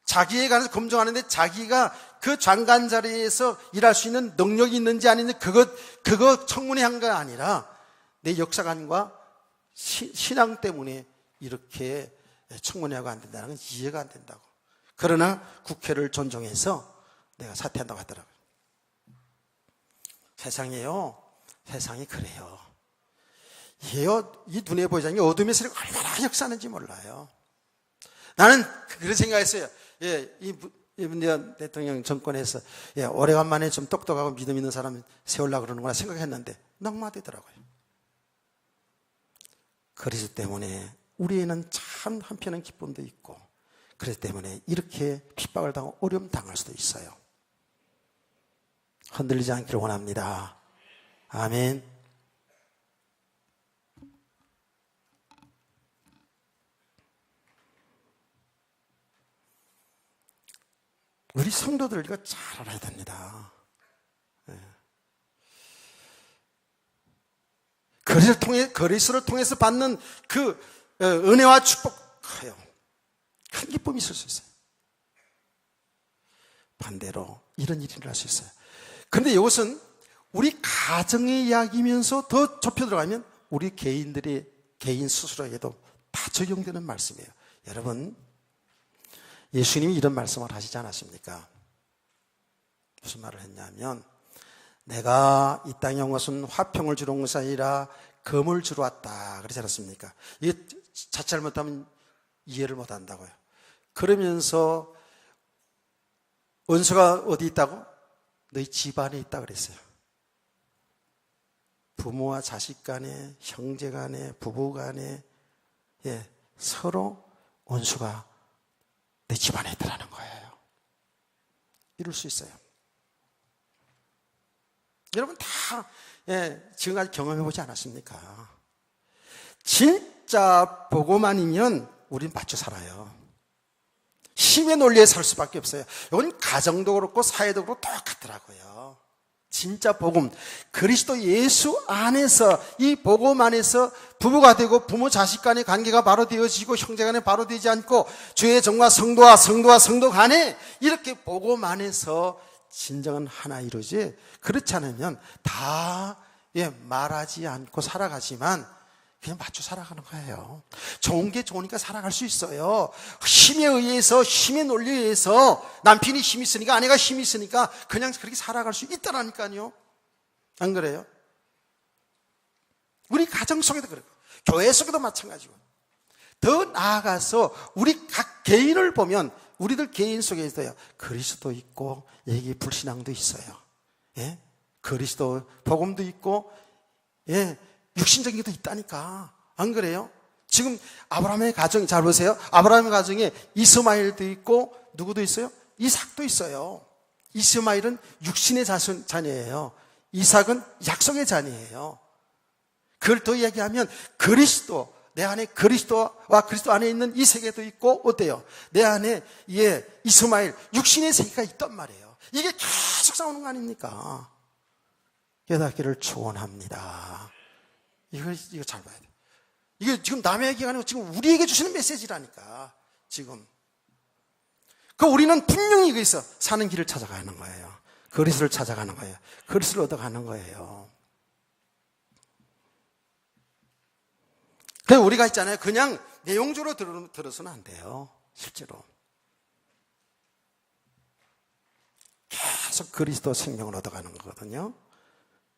자기에 관해서 검증하는데 자기가 그 장관 자리에서 일할 수 있는 능력이 있는지 아닌지 그거 청문회 한 거 아니라 내 역사관과 신앙 때문에 이렇게 청문회하고 안 된다는 건 이해가 안 된다고. 그러나 국회를 존중해서 내가 사퇴한다고 하더라고요. 세상이 그래요. 이 눈에 보이지 않는 어둠의 세력이 얼마나 역사하는지 몰라요. 나는 그런 생각했어요. 이문 대통령 정권에서 오래간만에 좀 똑똑하고 믿음 있는 사람 세우려고 그러는구나 생각했는데 낙마되더라고요. 그리스도 때문에 우리에는 참 한편은 기쁨도 있고 그렇기 때문에 이렇게 핍박을 당하고 어려움 당할 수도 있어요. 흔들리지 않기를 원합니다. 아멘. 우리 성도들 이거 잘 알아야 됩니다. 그리스도를 통해서 받는 그 은혜와 축복하여 큰 기쁨이 있을 수 있어요. 반대로 이런 일이 일어날 수 있어요. 그런데 이것은 우리 가정의 이야기면서 더 좁혀 들어가면 우리 개인 스스로에게도 다 적용되는 말씀이에요. 여러분, 예수님이 이런 말씀을 하시지 않았습니까? 무슨 말을 했냐면 내가 이 땅에 온 것은 화평을 주러 온 것이 아니라 금을 주러 왔다 그러지 않았습니까? 이게 자칫 잘못하면 이해를 못한다고요. 그러면서 원수가 어디 있다고? 너희 집안에 있다 그랬어요. 부모와 자식 간에, 형제 간에, 부부 간에 서로 원수가 내 집안에 있더라는 거예요. 이럴 수 있어요. 여러분 다 지금까지 경험해보지 않았습니까? 진짜 복음만이면 우린 맞춰 살아요. 힘의 논리에 살 수밖에 없어요. 이건 가정도 그렇고 사회도 그렇고 똑같더라고요. 진짜 복음, 그리스도 예수 안에서, 이 복음 안에서 부부가 되고 부모 자식 간의 관계가 바로 되어지고 형제 간에 바로 되지 않고 주의 종과 성도와 성도 간에 이렇게 복음 안에서 진정한 하나 이루지, 그렇지 않으면 다 말하지 않고 살아가지만 그냥 맞춰 살아가는 거예요. 좋은 게 좋으니까 살아갈 수 있어요. 힘에 의해서, 힘의 논리에 의해서 남편이 힘이 있으니까, 아내가 힘이 있으니까 그냥 그렇게 살아갈 수 있다라니까요. 안 그래요? 우리 가정 속에도 그렇고 교회 속에도 마찬가지고, 더 나아가서 우리 각 개인을 보면 우리들 개인 속에서요, 그리스도 있고 여기 불신앙도 있어요. 예? 그리스도 복음도 있고, 예, 육신적인 것도 있다니까. 안 그래요? 지금 아브라함의 가정이, 잘 보세요. 아브라함의 가정에 이스마엘도 있고 누구도 있어요? 이삭도 있어요. 이스마엘은 육신의 자녀예요. 이삭은 약속의 자녀예요. 그걸 더 이야기하면 그리스도, 내 안에 그리스도와 그리스도 안에 있는 이 세계도 있고, 어때요? 내 안에 이스마엘 육신의 세계가 있단 말이에요. 이게 계속 싸우는 거 아닙니까? 깨닫기를 축원합니다. 이거 잘 봐야 돼. 이게 지금 남의 얘기가 아니고 지금 우리에게 주시는 메시지라니까. 지금 우리는 분명히 여기서 사는 길을 찾아가는 거예요. 그리스도를 찾아가는 거예요. 그리스도를 얻어가는 거예요. 그래서 우리가 있잖아요, 그냥 내용적으로 들어서는 안 돼요. 실제로 계속 그리스도 생명을 얻어가는 거거든요.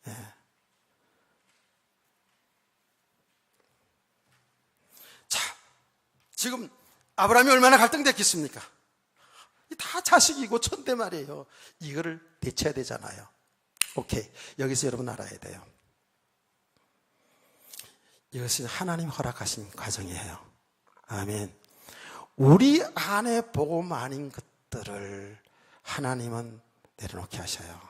예. 자, 지금 아브라함이 얼마나 갈등됐겠습니까? 다 자식이고 천대 말이에요. 이거를 대체해야 되잖아요. 오케이, 여기서 여러분 알아야 돼요. 이것은 하나님 허락하신 과정이에요. 아멘. 우리 안에 복음 아닌 것들을 하나님은 내려놓게 하셔요.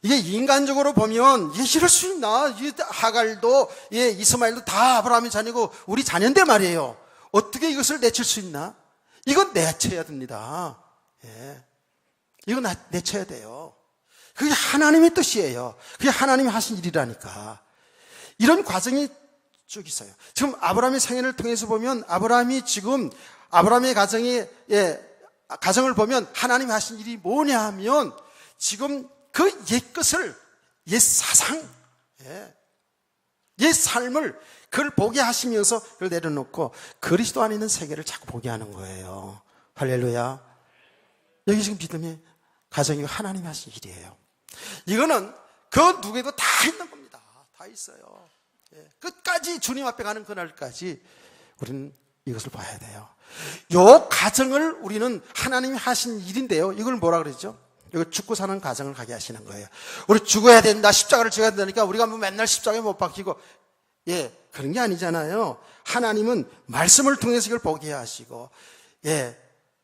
이게 인간적으로 보면 이게 이럴 수 있나? 하갈도 이스마엘도 다 아브라함의 자녀고 우리 자녀인데 말이에요. 어떻게 이것을 내칠 수 있나? 이건 내쳐야 됩니다. 예. 이건 내쳐야 돼요. 그게 하나님의 뜻이에요. 그게 하나님이 하신 일이라니까. 이런 과정이 쭉 있어요. 지금 아브라함의 생애를 통해서 보면 아브라함의 가정을 보면 하나님이 하신 일이 뭐냐 하면 지금 그 옛것을, 옛 사상, 옛 삶을 그걸 보게 하시면서 그걸 내려놓고 그리스도 안에 있는 세계를 자꾸 보게 하는 거예요. 할렐루야. 여기 지금 믿음의 가정이 하나님이 하신 일이에요. 이거는 그 누구에도 다 있는 겁니다. 다 있어요. 끝까지 주님 앞에 가는 그날까지 우리는 이것을 봐야 돼요. 요 가정을 우리는 하나님이 하신 일인데요. 이걸 뭐라 그러죠? 이거 죽고 사는 가정을 가게 하시는 거예요. 우리 죽어야 된다, 십자가를 져야 된다니까 우리가 뭐 맨날 십자가에 못 박히고, 그런 게 아니잖아요. 하나님은 말씀을 통해서 이걸 보게 하시고,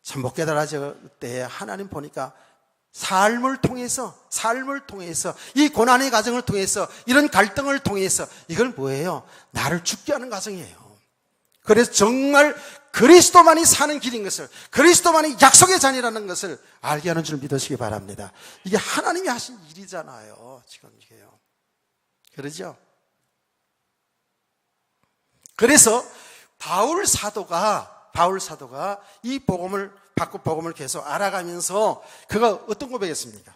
참 못 깨달아질 때 하나님 보니까 삶을 통해서 이 고난의 과정을 통해서 이런 갈등을 통해서 이걸 뭐예요? 나를 죽게 하는 과정이에요. 그래서 정말 그리스도만이 사는 길인 것을, 그리스도만이 약속의 자녀라는 것을 알게 하는 줄 믿으시기 바랍니다. 이게 하나님이 하신 일이잖아요. 지금 이게요. 그러죠? 그래서 바울 사도가 이 복음을 받고 복음을 계속 알아가면서 그가 어떤 고백했습니까?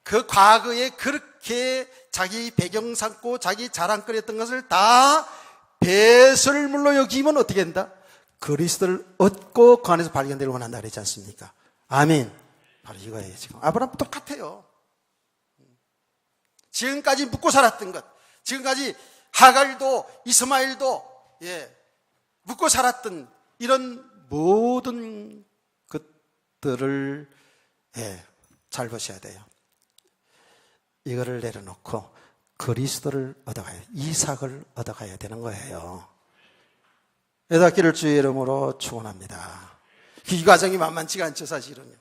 그 과거에 그렇게 자기 배경 삼고 자기 자랑거리였던 것을 다 배설물로 여기면 어떻게 된다? 그리스도를 얻고 그 안에서 발견되고 원한다 그러지 않습니까? 아멘. 바로 이거예요. 지금 아브라함 똑같아요. 지금까지 묻고 살았던 것, 지금까지 하갈도 이스마엘도 묻고 살았던 이런 모든 것들을 잘 보셔야 돼요. 이거를 내려놓고 그리스도를 얻어가야, 이삭을 얻어가야 되는 거예요. 깨닫기를 주의 이름으로 축원합니다. 이 과정이 만만치가 않죠, 사실은요.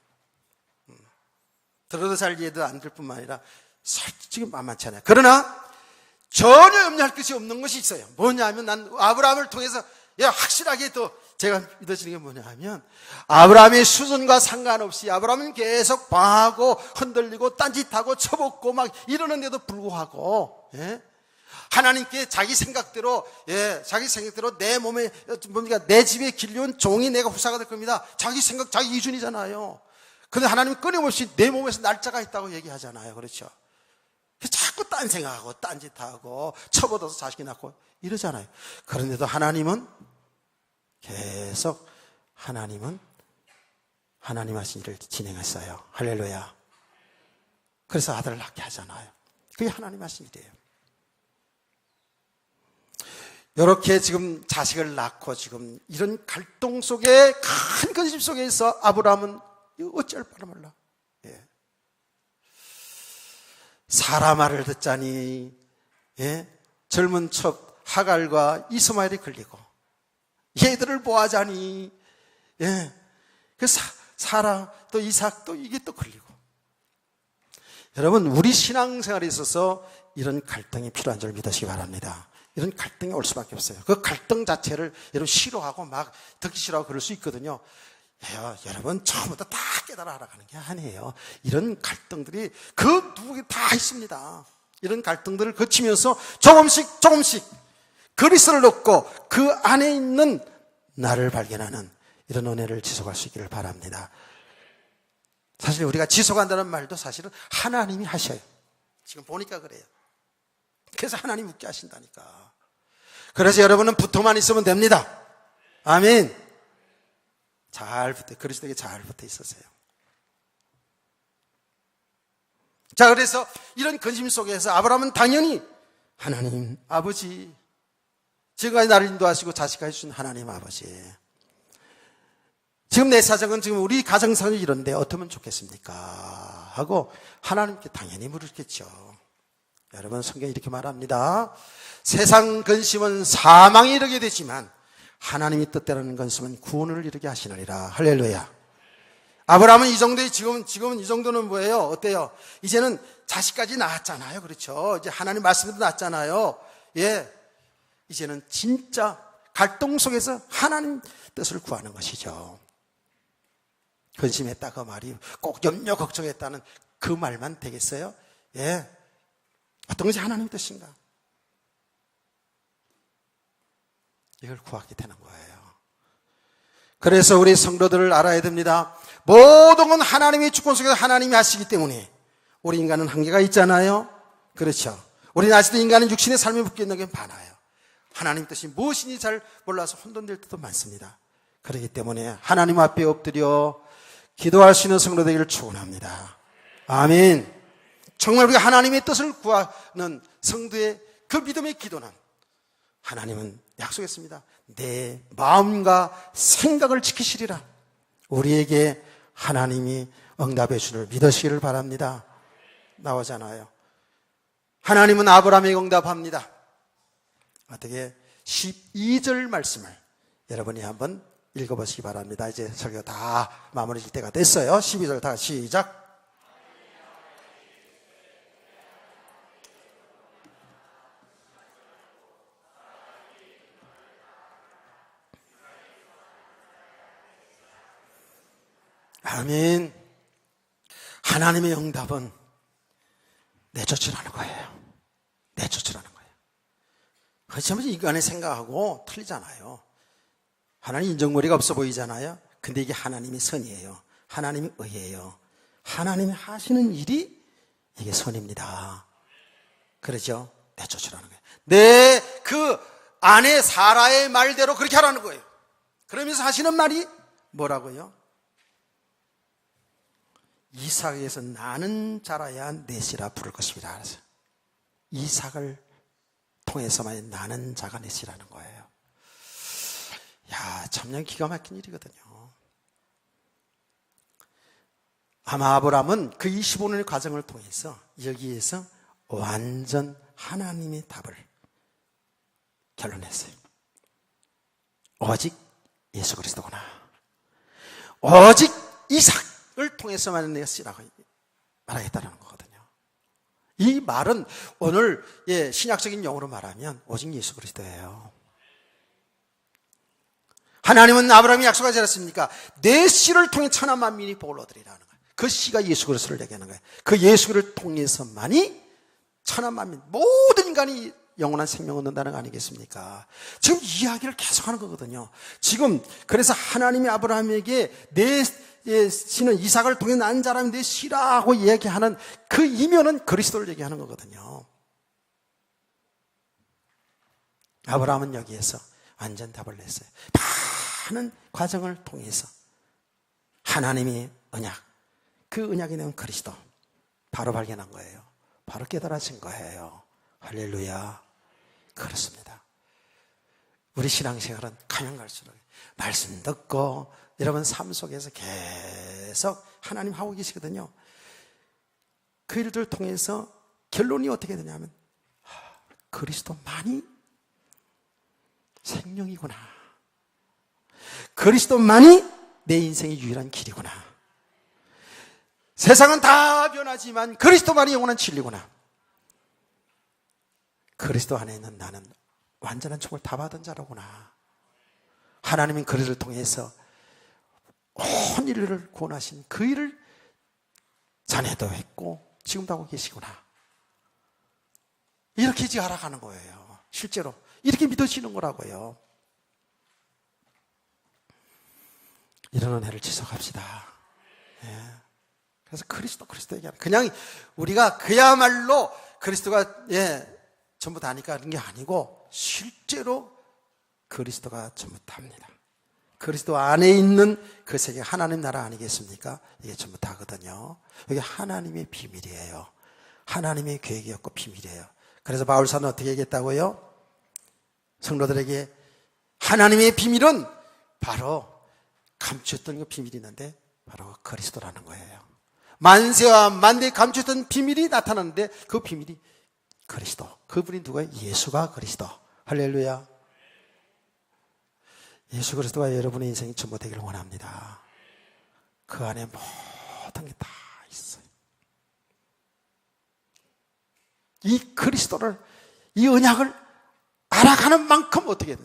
들어도 잘 이해도 안 될 뿐만 아니라 솔직히 만만치 않아요. 그러나 전혀 염려할 것이 없는 것이 있어요. 뭐냐면 난 아브라함을 통해서 확실하게 또 제가 믿어지는 게 뭐냐 하면 아브라함의 수준과 상관없이 아브라함은 계속 방하고 흔들리고 딴짓하고 처먹고 막 이러는데도 불구하고 하나님께 자기 생각대로 내 몸에 뭡니까 내 집에 길려온 종이 내가 후사가 될 겁니다. 자기 생각 자기 기준이잖아요. 근데 하나님은 끊임없이 내 몸에서 날짜가 있다고 얘기하잖아요. 그렇죠? 자꾸 딴 생각하고 딴짓하고 처벌어서 자식이 낳고 이러잖아요. 그런데도 하나님은 계속 하나님 하신 일을 진행했어요. 할렐루야. 그래서 아들을 낳게 하잖아요. 그게 하나님 하신 일이에요. 이렇게 지금 자식을 낳고 지금 이런 갈등 속에 큰 근심 속에 있어 아브라함은 어찌할 바를 몰라. 사라 말을 듣자니 젊은 첩 하갈과 이스마엘이 걸리고 얘들을 보아자니 그 사라 또 이삭 또 이게 또 걸리고. 여러분 우리 신앙생활에 있어서 이런 갈등이 필요한 줄 믿으시기 바랍니다. 이런 갈등이 올 수밖에 없어요. 그 갈등 자체를 여러분 싫어하고 막 듣기 싫어하고 그럴 수 있거든요. 여러분 처음부터 다 깨달아 알아가는 게 아니에요. 이런 갈등들이 그 누구에 다 있습니다. 이런 갈등들을 거치면서 조금씩 그리스도를 얻고 그 안에 있는 나를 발견하는 이런 은혜를 지속할 수 있기를 바랍니다. 사실 우리가 지속한다는 말도 사실은 하나님이 하셔요. 지금 보니까 그래요. 그래서 하나님 웃게 하신다니까. 그래서 여러분은 붙어만 있으면 됩니다. 아멘. 그리스도에게 잘 붙어 있었어요. 자, 그래서 이런 근심 속에서 아브라함은 당연히 하나님 아버지, 지금까지 나를 인도하시고 자식까지 주신 하나님 아버지, 지금 내 사정은 지금 우리 가정상이 이런데 어떠면 좋겠습니까? 하고 하나님께 당연히 물었겠죠. 여러분 성경이 이렇게 말합니다. 세상 근심은 사망에 이르게 되지만 하나님이 뜻대로는 근심은 구원을 이루게 하시느니라. 할렐루야. 아브라함은 이 정도의 지금은 이 정도는 뭐예요? 어때요? 이제는 자식까지 낳았잖아요. 그렇죠? 이제 하나님 말씀도 낳았잖아요. 이제는 진짜 갈등 속에서 하나님 뜻을 구하는 것이죠. 근심했다 그 말이 꼭 염려 걱정했다는 그 말만 되겠어요? 어떤 것이 하나님 뜻인가? 이걸 구하게 되는 거예요. 그래서 우리 성도들을 알아야 됩니다. 모든 건 하나님의 주권 속에서 하나님이 하시기 때문에 우리 인간은 한계가 있잖아요. 그렇죠? 우리는 아직도 인간은 육신의 삶에 묶여 있는 게 많아요. 하나님 뜻이 무엇인지 잘 몰라서 혼돈될 때도 많습니다. 그렇기 때문에 하나님 앞에 엎드려 기도할 수 있는 성도 되기를 축원합니다. 아멘. 정말 우리가 하나님의 뜻을 구하는 성도의 그 믿음의 기도는 하나님은 약속했습니다. 내 마음과 생각을 지키시리라. 우리에게 하나님이 응답해 주를 믿으시기를 바랍니다. 나오잖아요. 하나님은 아브라함에게 응답합니다. 어떻게 12절 말씀을 여러분이 한번 읽어보시기 바랍니다. 이제 설교 다 마무리 질 때가 됐어요. 12절 다 시작. 아멘. 하나님의 응답은 내쫓으라는 거예요. 내쫓으라는 거예요. 그렇지만 인간의 생각하고 틀리잖아요. 하나님 인정머리가 없어 보이잖아요. 근데 이게 하나님의 선이에요. 하나님의 의예요. 하나님이 하시는 일이 이게 선입니다. 그렇죠? 내쫓으라는 거예요. 내 그 아내 사라의 말대로 그렇게 하라는 거예요. 그러면서 하시는 말이 뭐라고요? 이삭에게서 나는 자라야 넷이라 부를 것입니다. 그래서 이삭을 통해서만 나는 자가 넷이라는 거예요. 참녕 기가 막힌 일이거든요. 아마 아브라함은 그 25년의 과정을 통해서 여기에서 완전 하나님의 답을 결론냈어요. 오직 예수 그리스도구나. 오직 이삭을 통해서만 내가 쓰라고 말하겠다는 거거든요. 이 말은 오늘 신약적인 용어로 말하면 오직 예수 그리스도예요. 하나님은 아브라함이 약속하지 않았습니까? 내 씨를 통해 천하 만민이 복을 얻으리라는 거예요. 그 씨가 예수 그리스도를 얘기하는 거예요. 그 예수를 통해서만이 천하 만민, 모든 인간이 영원한 생명을 얻는다는 거 아니겠습니까? 지금 이야기를 계속하는 거거든요. 지금 그래서 하나님이 아브라함에게 내 씨는 이삭을 통해 난 자라면 내 씨라고 얘기하는 그 이면은 그리스도를 얘기하는 거거든요. 아브라함은 여기에서 완전 답을 냈어요. 많은 과정을 통해서 하나님의 언약, 그 언약이 되는 그리스도 바로 발견한 거예요. 바로 깨달아진 거예요. 할렐루야. 그렇습니다. 우리 신앙생활은 가면 갈수록 말씀 듣고 여러분 삶 속에서 계속 하나님 하고 계시거든요. 그 일들을 통해서 결론이 어떻게 되냐면 그리스도만이 생명이구나. 그리스도만이 내 인생의 유일한 길이구나. 세상은 다 변하지만 그리스도만이 영원한 진리구나. 그리스도 안에 있는 나는 완전한 축복을 다 받은 자로구나. 하나님은 그리스도를 통해서 온 인류를 구원하신 그 일을 자네도 했고 지금도 하고 계시구나. 이렇게 이제 알아가는 거예요. 실제로 이렇게 믿어지는 거라고요. 이런 은혜를 지속합시다. 예. 그래서 그리스도 얘기하는 그냥 우리가 그야말로 그리스도가 전부 다니까 그런 게 아니고 실제로 그리스도가 전부 다입니다. 그리스도 안에 있는 그 세계 하나님 나라 아니겠습니까? 이게 전부 다거든요. 이게 하나님의 비밀이에요. 하나님의 계획이었고 비밀이에요. 그래서 바울사는 어떻게 얘기했다고요? 성도들에게 하나님의 비밀은 바로 감추었던 그 비밀이 있는데 바로 그리스도라는 거예요. 만세와 만대에 감추었던 비밀이 나타났는데 그 비밀이 그리스도. 그분이 누구예요? 예수가 그리스도. 할렐루야. 예수 그리스도가 여러분의 인생이 전부 되기를 원합니다. 그 안에 모든 게 다 있어요. 이 그리스도를, 이 언약을 알아가는 만큼 어떻게 돼?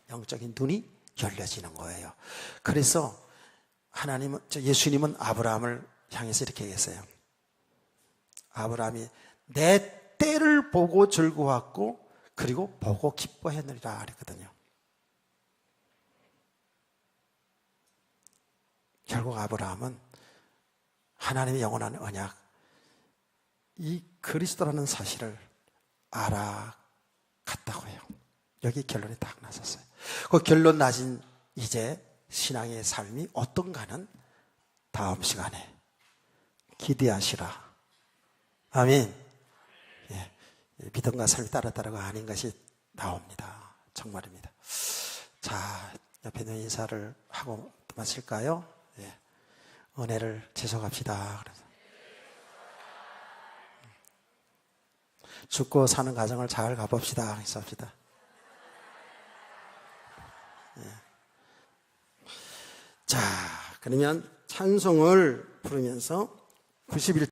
영적인 눈이 열려지는 거예요. 그래서 예수님은 아브라함을 향해서 이렇게 얘기했어요. 아브라함이 내 때를 보고 즐거웠고 그리고 보고 기뻐했느니라 그랬거든요. 결국 아브라함은 하나님의 영원한 언약, 이 그리스도라는 사실을 알아갔다고 해요. 여기 결론이 딱 나섰어요. 그 결론 나진 이제 신앙의 삶이 어떤가는 다음 시간에 기대하시라. 아멘. 믿음과 삶이 따랐다라고 아닌 것이 나옵니다. 정말입니다. 자, 옆에 있는 인사를 하고 마실까요? 은혜를 지속합시다. 죽고 사는 과정을 잘 가봅시다. 합시다. 자, 그러면 찬송을 부르면서 91